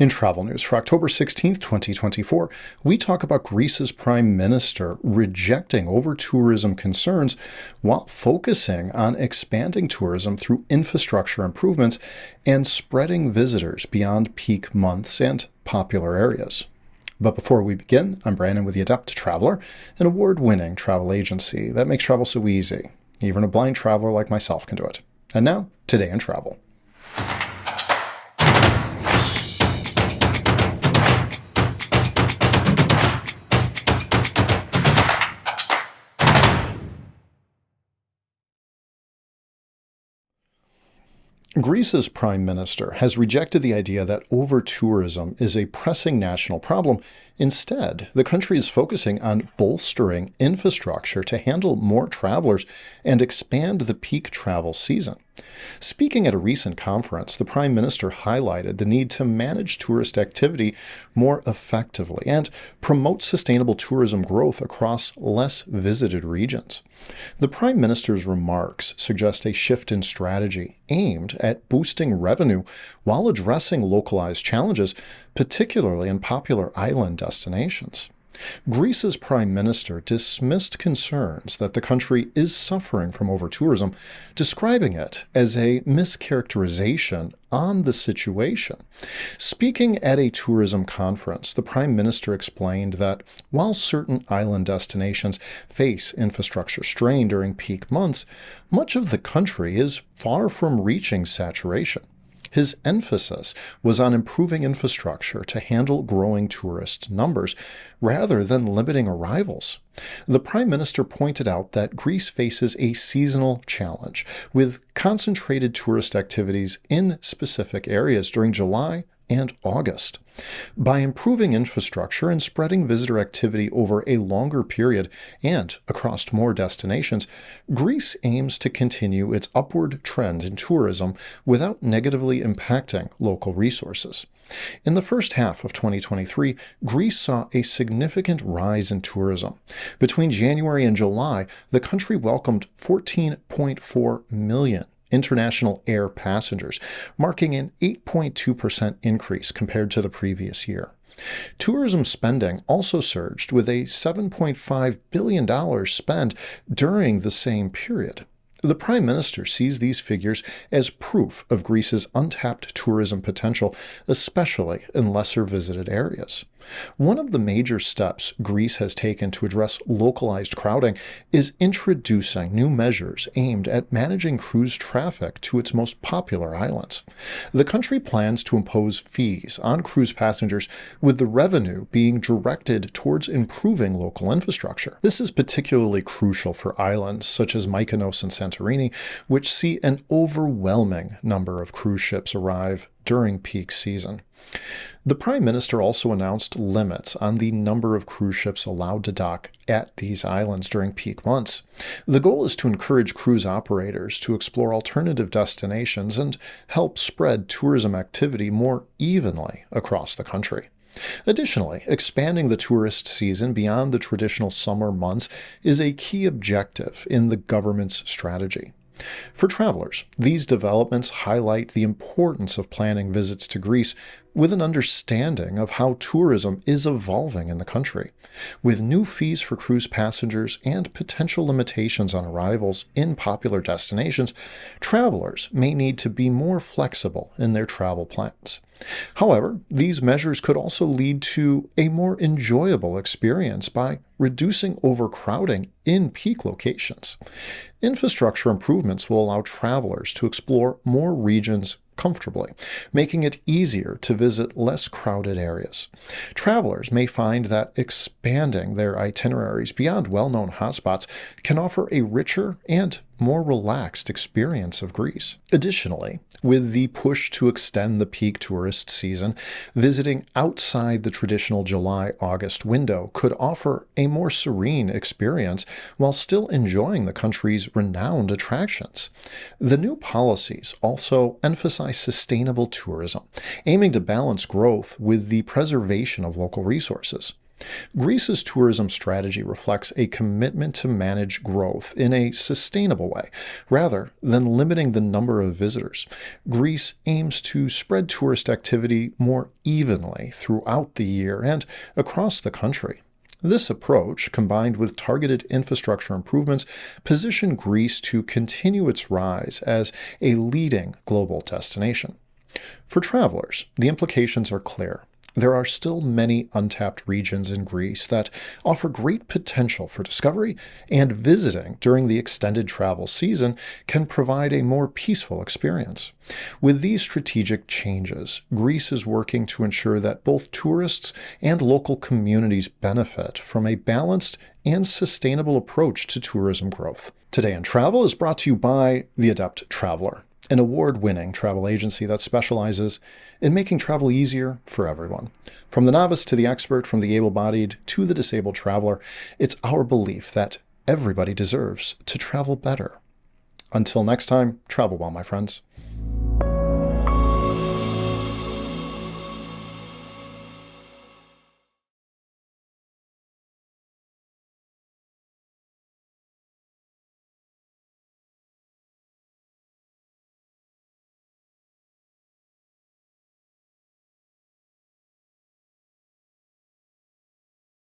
In travel news for October 16th, 2024, we talk about Greece's Prime Minister rejecting over-tourism concerns while focusing on expanding tourism through infrastructure improvements and spreading visitors beyond peak months and popular areas. But before we begin, I'm Brandon with the Adept Traveler, an award-winning travel agency that makes travel so easy. Even a blind traveler like myself can do it. And now, Today in Travel. Greece's Prime Minister has rejected the idea that over-tourism is a pressing national problem. Instead, the country is focusing on bolstering infrastructure to handle more travelers and expand the peak travel season. Speaking at a recent conference, the Prime Minister highlighted the need to manage tourist activity more effectively and promote sustainable tourism growth across less visited regions. The Prime Minister's remarks suggest a shift in strategy aimed at boosting revenue while addressing localized challenges, particularly in popular island destinations. Greece's Prime Minister dismissed concerns that the country is suffering from over-tourism, describing it as a mischaracterization on the situation. Speaking at a tourism conference, the Prime Minister explained that while certain island destinations face infrastructure strain during peak months, much of the country is far from reaching saturation. His emphasis was on improving infrastructure to handle growing tourist numbers, rather than limiting arrivals. The Prime Minister pointed out that Greece faces a seasonal challenge, with concentrated tourist activities in specific areas during July and August. By improving infrastructure and spreading visitor activity over a longer period and across more destinations, Greece aims to continue its upward trend in tourism without negatively impacting local resources. In the first half of 2023, Greece saw a significant rise in tourism. Between January and July, the country welcomed 14.4 million international air passengers, marking an 8.2% increase compared to the previous year. Tourism spending also surged, with a $7.5 billion spent during the same period. The Prime Minister sees these figures as proof of Greece's untapped tourism potential, especially in lesser visited areas. One of the major steps Greece has taken to address localized crowding is introducing new measures aimed at managing cruise traffic to its most popular islands. The country plans to impose fees on cruise passengers, with the revenue being directed towards improving local infrastructure. This is particularly crucial for islands such as Mykonos and Santorini, which see an overwhelming number of cruise ships arrive during peak season. The Prime Minister also announced limits on the number of cruise ships allowed to dock at these islands during peak months. The goal is to encourage cruise operators to explore alternative destinations and help spread tourism activity more evenly across the country. Additionally, expanding the tourist season beyond the traditional summer months is a key objective in the government's strategy. For travelers, these developments highlight the importance of planning visits to Greece with an understanding of how tourism is evolving in the country. With new fees for cruise passengers and potential limitations on arrivals in popular destinations, travelers may need to be more flexible in their travel plans. However, these measures could also lead to a more enjoyable experience by reducing overcrowding in peak locations. Infrastructure improvements will allow travelers to explore more regions comfortably, making it easier to visit less crowded areas. Travelers may find that expanding their itineraries beyond well-known hotspots can offer a richer and more relaxed experience of Greece. Additionally, with the push to extend the peak tourist season, visiting outside the traditional July-August window could offer a more serene experience while still enjoying the country's renowned attractions. The new policies also emphasize sustainable tourism, aiming to balance growth with the preservation of local resources. Greece's tourism strategy reflects a commitment to manage growth in a sustainable way, rather than limiting the number of visitors. Greece aims to spread tourist activity more evenly throughout the year and across the country. This approach, combined with targeted infrastructure improvements, position Greece to continue its rise as a leading global destination. For travelers, the implications are clear. There are still many untapped regions in Greece that offer great potential for discovery, and visiting during the extended travel season can provide a more peaceful experience. With these strategic changes, Greece is working to ensure that both tourists and local communities benefit from a balanced and sustainable approach to tourism growth. Today in Travel is brought to you by The Adept Traveler, an award-winning travel agency that specializes in making travel easier for everyone. From the novice to the expert, from the able-bodied to the disabled traveler, it's our belief that everybody deserves to travel better. Until next time, travel well, my friends.